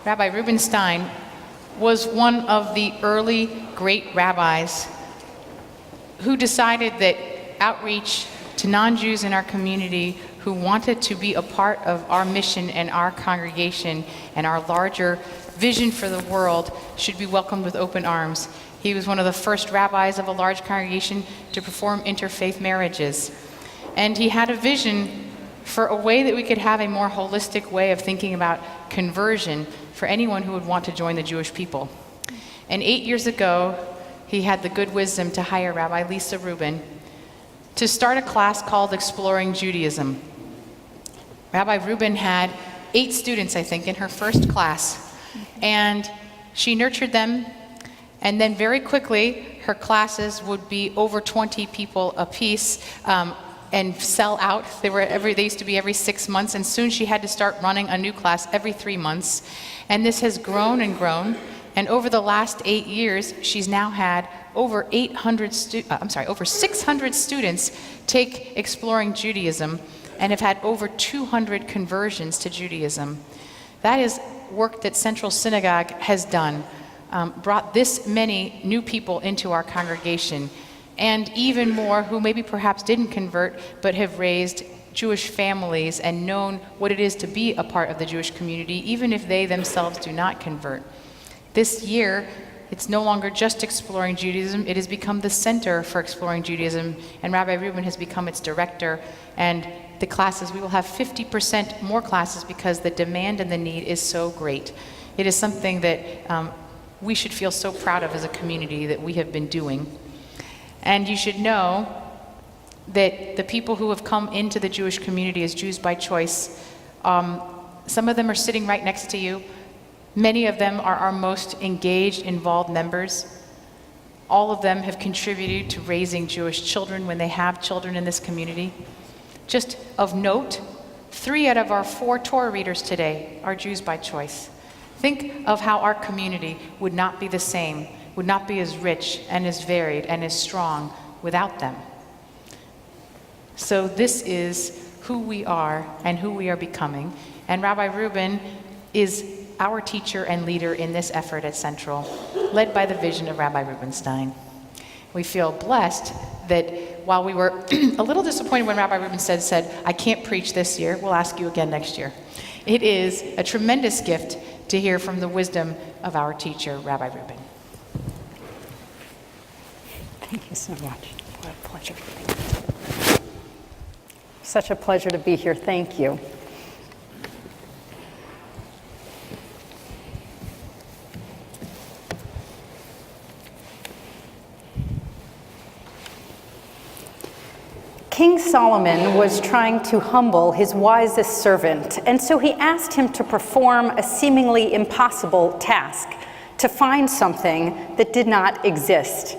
Rabbi Rubinstein was one of the early great rabbis who decided that outreach to non-Jews in our community who wanted to be a part of our mission and our congregation and our larger vision for the world should be welcomed with open arms. He was one of the first rabbis of a large congregation to perform interfaith marriages. And he had a vision for a way that we could have a more holistic way of thinking about conversion for anyone who would want to join the Jewish people. And 8 years ago, he had the good wisdom to hire Rabbi Rubin to start a class called Exploring Judaism. Rabbi Rubin had 8 students, I think, in her first class, and she nurtured them, and then very quickly her classes would be over 20 people apiece and sell out. They used to be every 6 months, and soon she had to start running a new class every 3 months. And this has grown and grown, and over the last 8 years, she's now had over 600 students take Exploring Judaism and have had over 200 conversions to Judaism. That is work that Central Synagogue has done, brought this many new people into our congregation, and even more who maybe perhaps didn't convert but have raised Jewish families and known what it is to be a part of the Jewish community, even if they themselves do not convert. This year, it's no longer just Exploring Judaism, it has become the center for Exploring Judaism, and Rabbi Rubin has become its director. And the classes, we will have 50% more classes because the demand and the need is so great. It is something that we should feel so proud of as a community that we have been doing. And you should know that the people who have come into the Jewish community as Jews by choice, some of them are sitting right next to you. Many of them are our most engaged, involved members. All of them have contributed to raising Jewish children when they have children in this community. Just of note, 3 out of our 4 Torah readers today are Jews by choice. Think of how our community would not be the same, would not be as rich and as varied and as strong without them. So this is who we are and who we are becoming. And Rabbi Rubin is our teacher and leader in this effort at Central, led by the vision of Rabbi Rubinstein. We feel blessed that while we were a little disappointed when Rabbi Rubin said, I can't preach this year, we'll ask you again next year. It is a tremendous gift to hear from the wisdom of our teacher, Rabbi Rubin. Thank you so much. What a pleasure. Such a pleasure to be here. Thank you. King Solomon was trying to humble his wisest servant, and so he asked him to perform a seemingly impossible task, to find something that did not exist.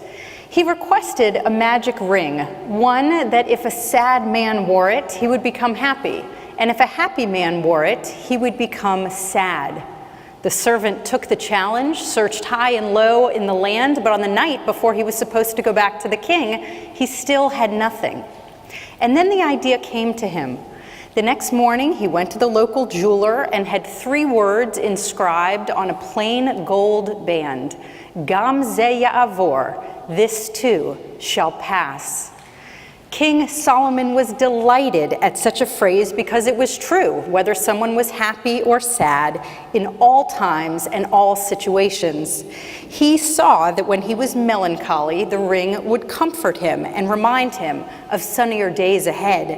He requested a magic ring, one that if a sad man wore it, he would become happy, and if a happy man wore it, he would become sad. The servant took the challenge, searched high and low in the land, but on the night before he was supposed to go back to the king, he still had nothing. And then the idea came to him. The next morning, he went to the local jeweler and had 3 words inscribed on a plain gold band. Gam ze ya'avor, this too shall pass. King Solomon was delighted at such a phrase because it was true, whether someone was happy or sad, in all times and all situations. He saw that when he was melancholy, the ring would comfort him and remind him of sunnier days ahead.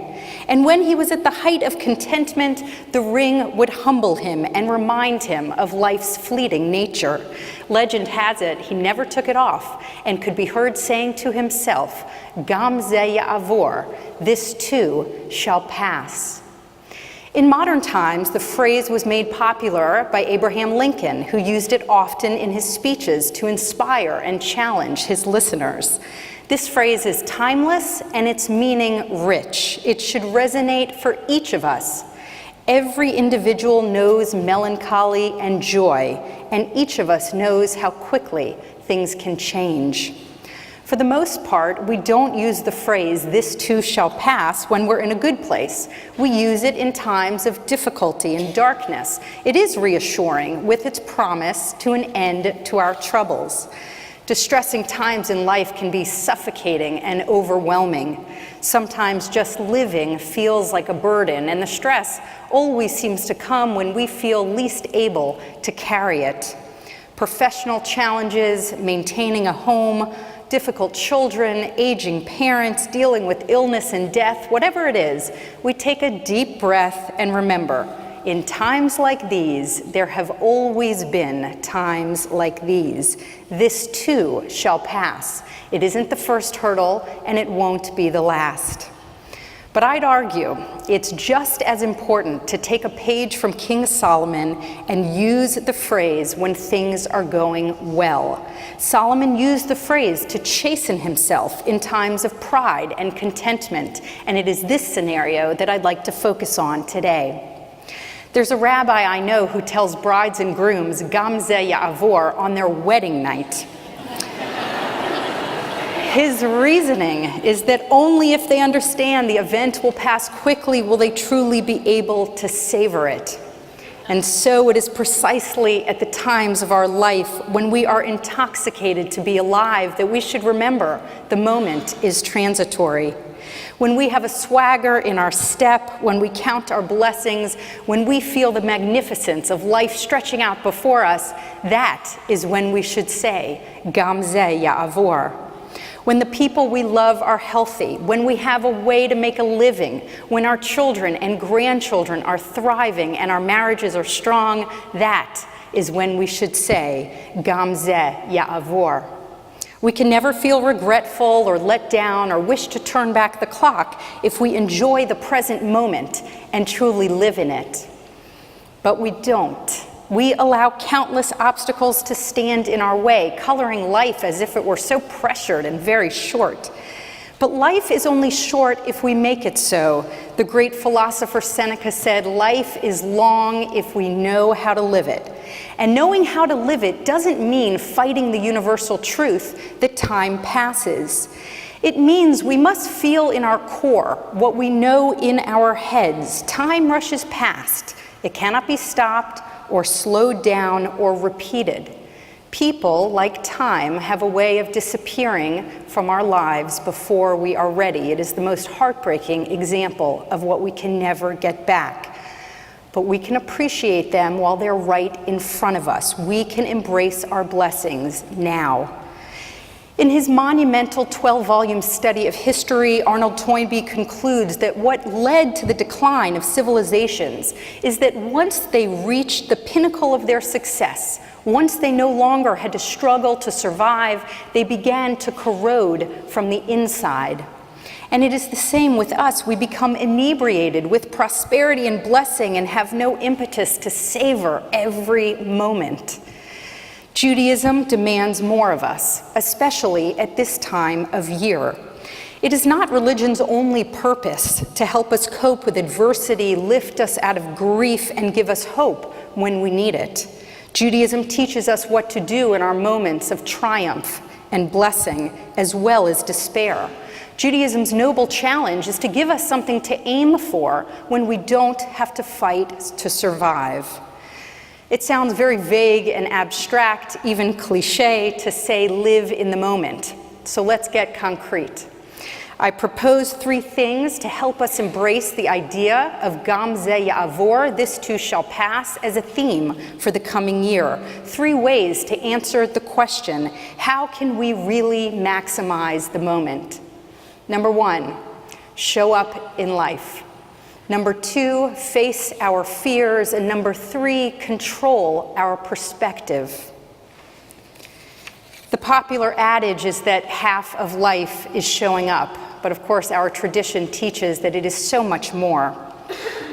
And when he was at the height of contentment, the ring would humble him and remind him of life's fleeting nature. Legend has it he never took it off and could be heard saying to himself, Gam ze ya'avor, this too shall pass. In modern times, the phrase was made popular by Abraham Lincoln, who used it often in his speeches to inspire and challenge his listeners. This phrase is timeless and its meaning rich. It should resonate for each of us. Every individual knows melancholy and joy, and each of us knows how quickly things can change. For the most part, we don't use the phrase, "this too shall pass," when we're in a good place. We use it in times of difficulty and darkness. It is reassuring with its promise to an end to our troubles. Distressing times in life can be suffocating and overwhelming. Sometimes just living feels like a burden, and the stress always seems to come when we feel least able to carry it. Professional challenges, maintaining a home, difficult children, aging parents, dealing with illness and death, whatever it is, we take a deep breath and remember, in times like these, there have always been times like these. This too shall pass. It isn't the first hurdle, and it won't be the last. But I'd argue it's just as important to take a page from King Solomon and use the phrase when things are going well. Solomon used the phrase to chasten himself in times of pride and contentment, and it is this scenario that I'd like to focus on today. There's a rabbi I know who tells brides and grooms Gam Zeh Ya'avor on their wedding night. His reasoning is that only if they understand the event will pass quickly will they truly be able to savor it. And so it is precisely at the times of our life when we are intoxicated to be alive that we should remember the moment is transitory. When we have a swagger in our step, when we count our blessings, when we feel the magnificence of life stretching out before us, that is when we should say, Gam Zeh Ya'avor. When the people we love are healthy, when we have a way to make a living, when our children and grandchildren are thriving and our marriages are strong, that is when we should say, Gam Zeh Ya'avor. We can never feel regretful or let down or wish to turn back the clock if we enjoy the present moment and truly live in it. But we don't. We allow countless obstacles to stand in our way, coloring life as if it were so pressured and very short. But life is only short if we make it so. The great philosopher Seneca said, "Life is long if we know how to live it." And knowing how to live it doesn't mean fighting the universal truth that time passes. It means we must feel in our core what we know in our heads. Time rushes past. It cannot be stopped or slowed down or repeated. People, like time, have a way of disappearing from our lives before we are ready. It is the most heartbreaking example of what we can never get back. But we can appreciate them while they're right in front of us. We can embrace our blessings now. In his monumental 12-volume study of history, Arnold Toynbee concludes that what led to the decline of civilizations is that once they reached the pinnacle of their success, once they no longer had to struggle to survive, they began to corrode from the inside. And it is the same with us. We become inebriated with prosperity and blessing and have no impetus to savor every moment. Judaism demands more of us, especially at this time of year. It is not religion's only purpose to help us cope with adversity, lift us out of grief, and give us hope when we need it. Judaism teaches us what to do in our moments of triumph and blessing, as well as despair. Judaism's noble challenge is to give us something to aim for when we don't have to fight to survive. It sounds very vague and abstract, even cliche, to say live in the moment. So let's get concrete. I propose 3 things to help us embrace the idea of Gam Zeh Ya'avor, this too shall pass, as a theme for the coming year. 3 ways to answer the question, how can we really maximize the moment? Number 1, show up in life. Number 2, face our fears. And number 3, control our perspective. The popular adage is that half of life is showing up, but of course our tradition teaches that it is so much more.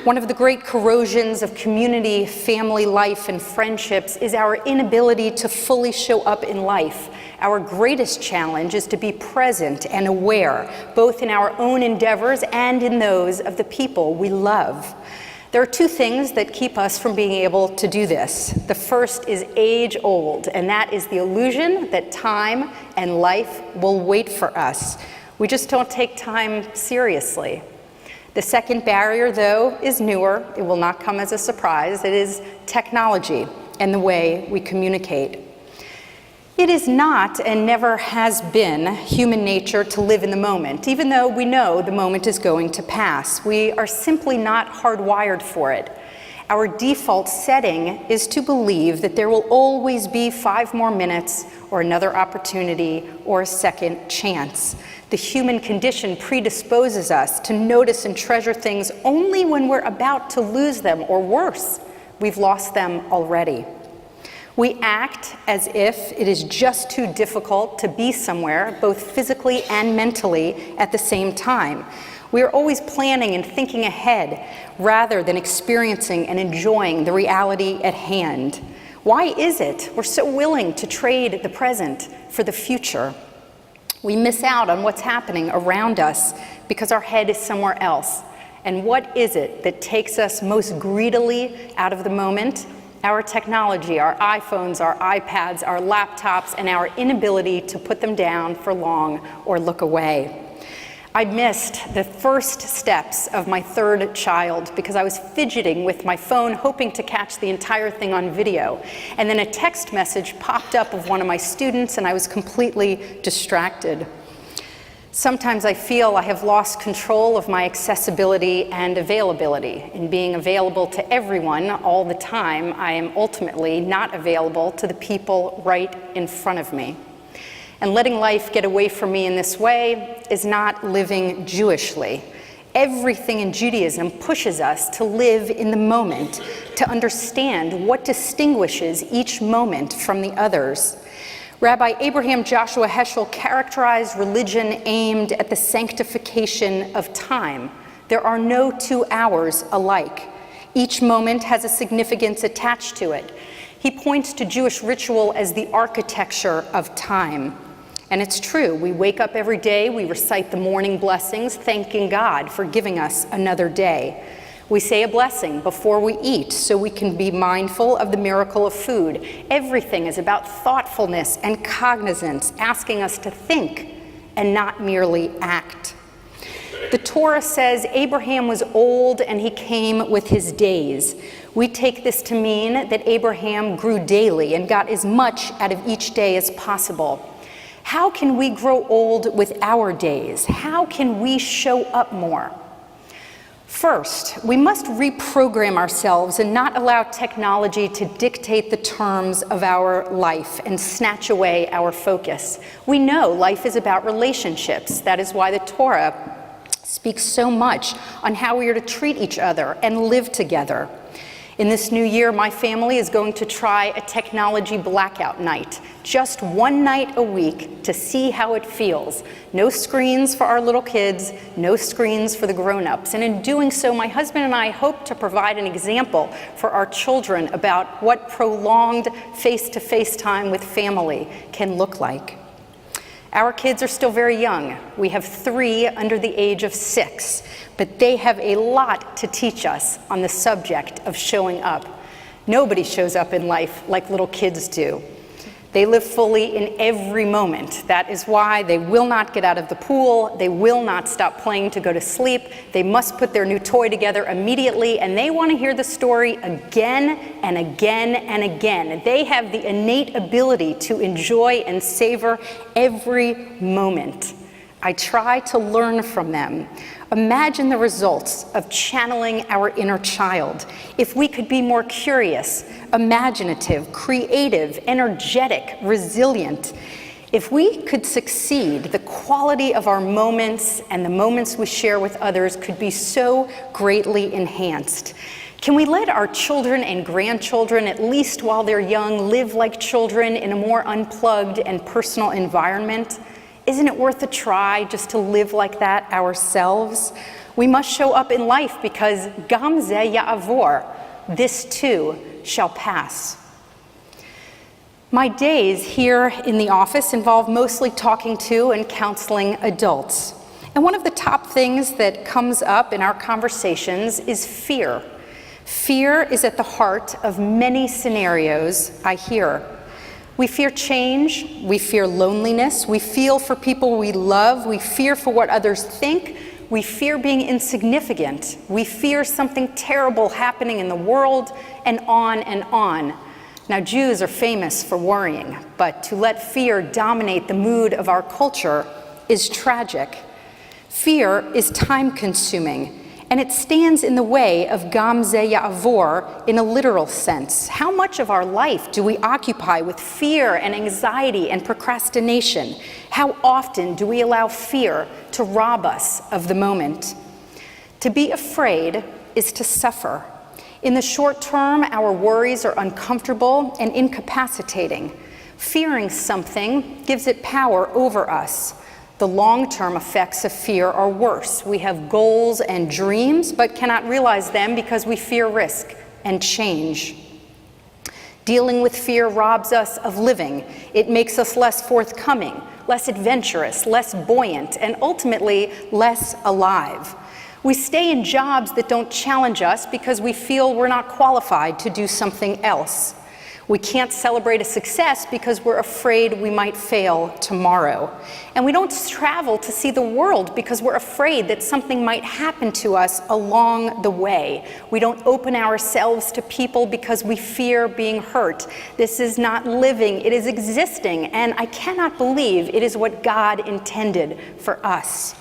One of the great corrosions of community, family life, and friendships is our inability to fully show up in life. Our greatest challenge is to be present and aware, both in our own endeavors and in those of the people we love. There are two things that keep us from being able to do this. The first is age-old, and that is the illusion that time and life will wait for us. We just don't take time seriously. The second barrier, though, is newer. It will not come as a surprise. It is technology and the way we communicate. It is not and never has been human nature to live in the moment, even though we know the moment is going to pass. We are simply not hardwired for it. Our default setting is to believe that there will always be 5 more minutes or another opportunity or a second chance. The human condition predisposes us to notice and treasure things only when we're about to lose them, or worse, we've lost them already. We act as if it is just too difficult to be somewhere, both physically and mentally, at the same time. We are always planning and thinking ahead rather than experiencing and enjoying the reality at hand. Why is it we're so willing to trade the present for the future? We miss out on what's happening around us because our head is somewhere else. And what is it that takes us most greedily out of the moment? Our technology, our iPhones, our iPads, our laptops, and our inability to put them down for long or look away. I missed the first steps of my third child because I was fidgeting with my phone, hoping to catch the entire thing on video. And then a text message popped up of one of my students, and I was completely distracted. Sometimes I feel I have lost control of my accessibility and availability. In being available to everyone all the time, I am ultimately not available to the people right in front of me. And letting life get away from me in this way is not living Jewishly. Everything in Judaism pushes us to live in the moment, to understand what distinguishes each moment from the others. Rabbi Abraham Joshua Heschel characterized religion aimed at the sanctification of time. There are no 2 hours alike. Each moment has a significance attached to it. He points to Jewish ritual as the architecture of time. And it's true, we wake up every day, we recite the morning blessings, thanking God for giving us another day. We say a blessing before we eat so we can be mindful of the miracle of food. Everything is about thoughtfulness and cognizance, asking us to think and not merely act. The Torah says Abraham was old and he came with his days. We take this to mean that Abraham grew daily and got as much out of each day as possible. How can we grow old with our days? How can we show up more? First, we must reprogram ourselves and not allow technology to dictate the terms of our life and snatch away our focus. We know life is about relationships. That is why the Torah speaks so much on how we are to treat each other and live together. In this new year, my family is going to try a technology blackout night, just 1 night a week to see how it feels. No screens for our little kids, no screens for the grown-ups. And in doing so, my husband and I hope to provide an example for our children about what prolonged face-to-face time with family can look like. Our kids are still very young. We have 3 under the age of 6, but they have a lot to teach us on the subject of showing up. Nobody shows up in life like little kids do. They live fully in every moment. That is why they will not get out of the pool. They will not stop playing to go to sleep. They must put their new toy together immediately, and they want to hear the story again and again and again. They have the innate ability to enjoy and savor every moment. I try to learn from them. Imagine the results of channeling our inner child. If we could be more curious, imaginative, creative, energetic, resilient, if we could succeed, the quality of our moments and the moments we share with others could be so greatly enhanced. Can we let our children and grandchildren, at least while they're young, live like children in a more unplugged and personal environment? Isn't it worth a try just to live like that ourselves? We must show up in life because Gam ze ya'avor, this too shall pass. My days here in the office involve mostly talking to and counseling adults. And one of the top things that comes up in our conversations is fear. Fear is at the heart of many scenarios I hear. We fear change, we fear loneliness, we feel for people we love, we fear for what others think, we fear being insignificant, we fear something terrible happening in the world, and on and on. Now, Jews are famous for worrying, but to let fear dominate the mood of our culture is tragic. Fear is time-consuming, and it stands in the way of Gam Ze Ya'avor in a literal sense. How much of our life do we occupy with fear and anxiety and procrastination? How often do we allow fear to rob us of the moment? To be afraid is to suffer. In the short term, our worries are uncomfortable and incapacitating. Fearing something gives it power over us. The long-term effects of fear are worse. We have goals and dreams, but cannot realize them because we fear risk and change. Dealing with fear robs us of living. It makes us less forthcoming, less adventurous, less buoyant, and ultimately less alive. We stay in jobs that don't challenge us because we feel we're not qualified to do something else. We can't celebrate a success because we're afraid we might fail tomorrow. And we don't travel to see the world because we're afraid that something might happen to us along the way. We don't open ourselves to people because we fear being hurt. This is not living, it is existing, and I cannot believe it is what God intended for us.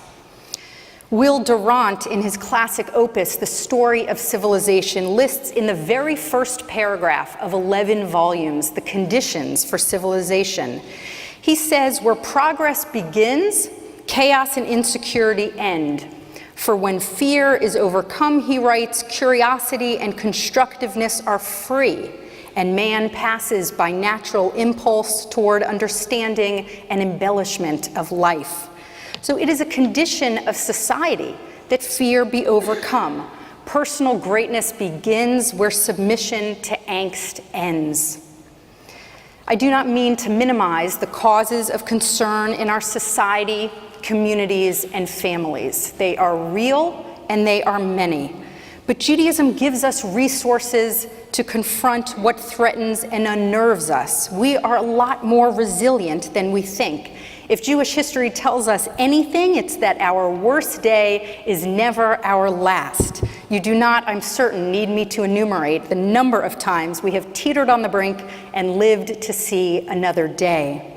Will Durant, in his classic opus, The Story of Civilization, lists in the very first paragraph of 11 volumes the conditions for civilization. He says, where progress begins, chaos and insecurity end. For when fear is overcome, he writes, curiosity and constructiveness are free, and man passes by natural impulse toward understanding and embellishment of life. So it is a condition of society that fear be overcome. Personal greatness begins where submission to angst ends. I do not mean to minimize the causes of concern in our society, communities, and families. They are real and they are many. But Judaism gives us resources to confront what threatens and unnerves us. We are a lot more resilient than we think. If Jewish history tells us anything, it's that our worst day is never our last. You do not, I'm certain, need me to enumerate the number of times we have teetered on the brink and lived to see another day.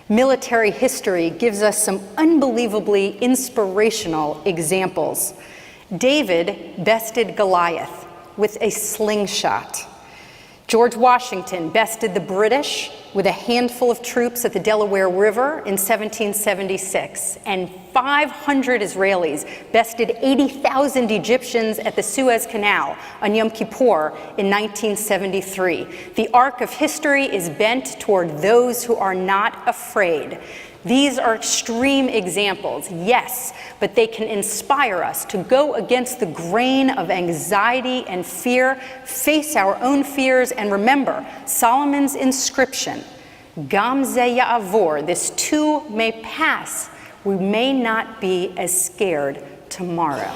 Military history gives us some unbelievably inspirational examples. David bested Goliath with a slingshot. George Washington bested the British with a handful of troops at the Delaware River in 1776, and 500 Israelis bested 80,000 Egyptians at the Suez Canal on Yom Kippur in 1973. The arc of history is bent toward those who are not afraid. These are extreme examples, yes, but they can inspire us to go against the grain of anxiety and fear, face our own fears, and remember Solomon's inscription, Gam Ze Ya'avor, this too may pass. We may not be as scared tomorrow.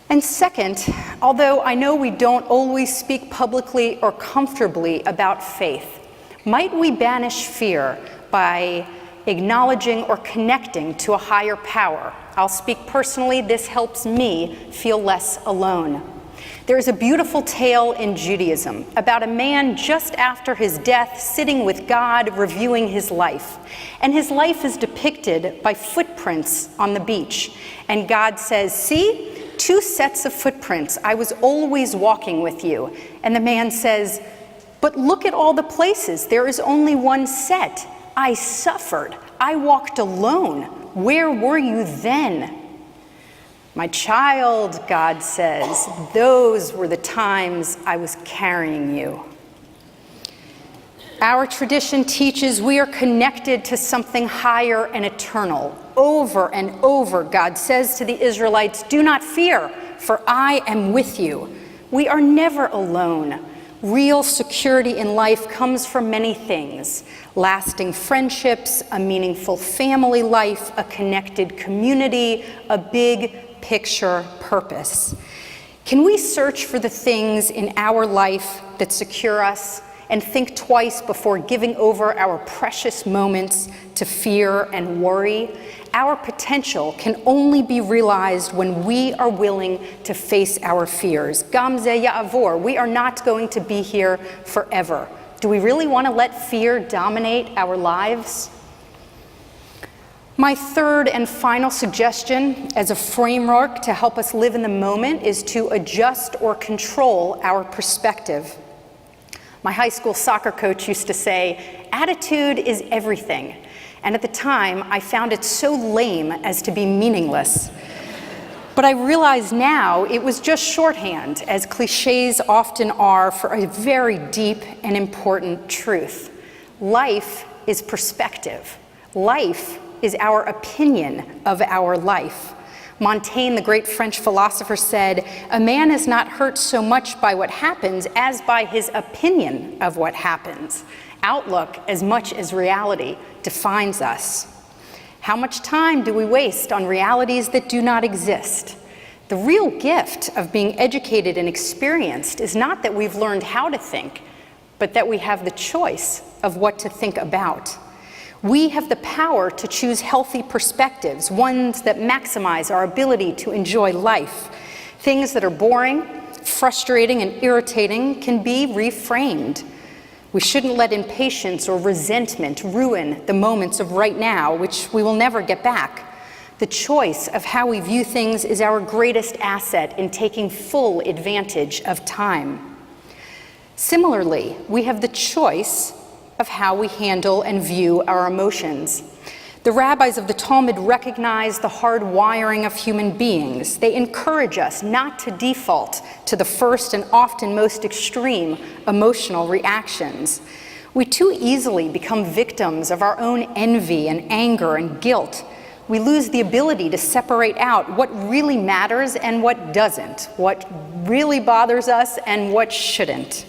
And second, although I know we don't always speak publicly or comfortably about faith, might we banish fear by acknowledging or connecting to a higher power? I'll speak personally, this helps me feel less alone. There is a beautiful tale in Judaism about a man just after his death sitting with God reviewing his life. And his life is depicted by footprints on the beach. And God says, see, 2 sets of footprints. I was always walking with you. And the man says, but look at all the places. There is only 1 set. I suffered. I walked alone. Where were you then? My child, God says, those were the times I was carrying you. Our tradition teaches we are connected to something higher and eternal. Over and over, God says to the Israelites, do not fear, for I am with you. We are never alone. Real security in life comes from many things: lasting friendships, a meaningful family life, a connected community, a big picture purpose. Can we search for the things in our life that secure us and think twice before giving over our precious moments to fear and worry? Our potential can only be realized when we are willing to face our fears. Gam ze ya'avor, we are not going to be here forever. Do we really want to let fear dominate our lives? My third and final suggestion as a framework to help us live in the moment is to adjust or control our perspective. My high school soccer coach used to say, "Attitude is everything." And at the time, I found it so lame as to be meaningless. But I realize now it was just shorthand, as cliches often are, for a very deep and important truth. Life is perspective. Life is our opinion of our life. Montaigne, the great French philosopher, said, "A man is not hurt so much by what happens as by his opinion of what happens." Outlook, as much as reality, defines us. How much time do we waste on realities that do not exist? The real gift of being educated and experienced is not that we've learned how to think, but that we have the choice of what to think about. We have the power to choose healthy perspectives, ones that maximize our ability to enjoy life. Things that are boring, frustrating, and irritating can be reframed. We shouldn't let impatience or resentment ruin the moments of right now, which we will never get back. The choice of how we view things is our greatest asset in taking full advantage of time. Similarly, we have the choice of how we handle and view our emotions. The rabbis of the Talmud recognize the hard wiring of human beings. They encourage us not to default to the first and often most extreme emotional reactions. We too easily become victims of our own envy and anger and guilt. We lose the ability to separate out what really matters and what doesn't, what really bothers us and what shouldn't.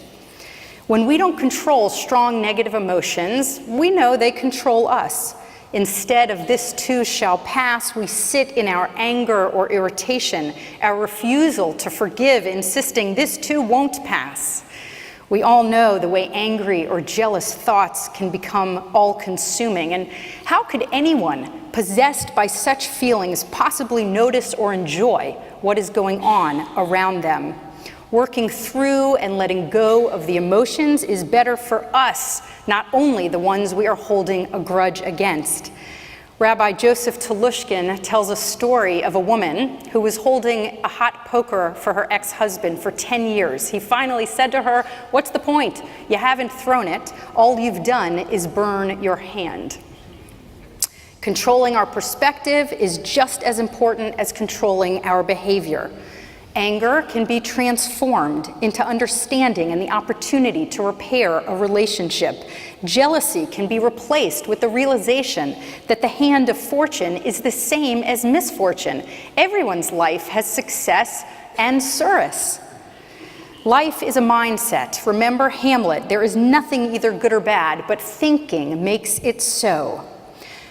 When we don't control strong negative emotions, we know they control us. Instead of "this too shall pass," we sit in our anger or irritation, our refusal to forgive, insisting "this too won't pass." We all know the way angry or jealous thoughts can become all-consuming, and how could anyone possessed by such feelings possibly notice or enjoy what is going on around them? Working through and letting go of the emotions is better for us, not only the ones we are holding a grudge against. Rabbi Joseph Telushkin tells a story of a woman who was holding a hot poker for her ex-husband for 10 years. He finally said to her, "What's the point? You haven't thrown it. All you've done is burn your hand." Controlling our perspective is just as important as controlling our behavior. Anger can be transformed into understanding and the opportunity to repair a relationship. Jealousy can be replaced with the realization that the hand of fortune is the same as misfortune. Everyone's life has success and sorrows. Life is a mindset. Remember Hamlet, there is nothing either good or bad, but thinking makes it so.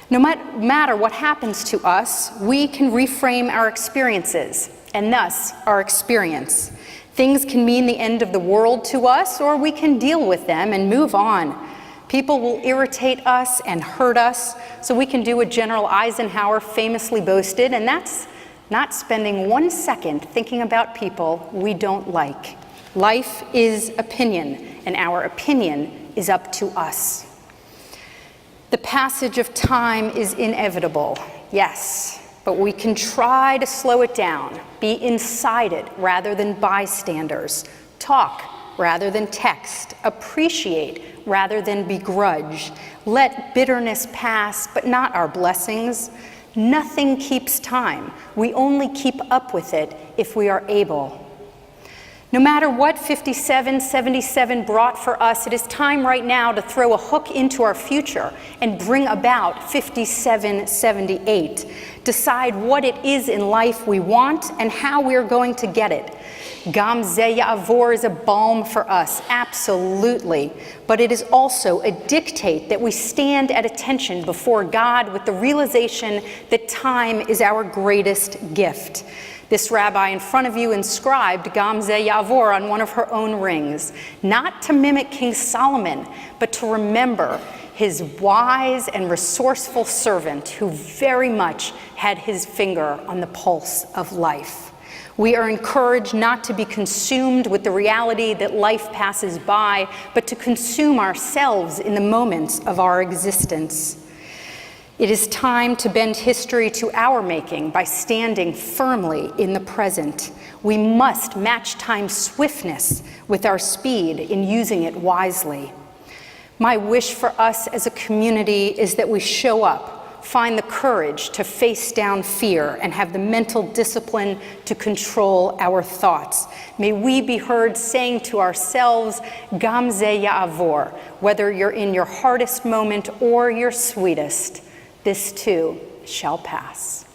No matter what happens to us, we can reframe our experiences, and thus our experience. Things can mean the end of the world to us, or we can deal with them and move on. People will irritate us and hurt us, so we can do what General Eisenhower famously boasted, and that's not spending 1 second thinking about people we don't like. Life is opinion, and our opinion is up to us. The passage of time is inevitable, yes. But we can try to slow it down, be inside it rather than bystanders, talk rather than text, appreciate rather than begrudge, let bitterness pass, but not our blessings. Nothing keeps time. We only keep up with it if we are able. No matter what 5777 brought for us, it is time right now to throw a hook into our future and bring about 5778. Decide what it is in life we want and how we're going to get it. Gam ze ya'avor is a balm for us, absolutely. But it is also a dictate that we stand at attention before God with the realization that time is our greatest gift. This rabbi in front of you inscribed Gam Ze Ya'avor on one of her own rings, not to mimic King Solomon, but to remember his wise and resourceful servant who very much had his finger on the pulse of life. We are encouraged not to be consumed with the reality that life passes by, but to consume ourselves in the moments of our existence. It is time to bend history to our making by standing firmly in the present. We must match time's swiftness with our speed in using it wisely. My wish for us as a community is that we show up, find the courage to face down fear, and have the mental discipline to control our thoughts. May we be heard saying to ourselves, Gam Ze Ya'avor, whether you're in your hardest moment or your sweetest, this too shall pass.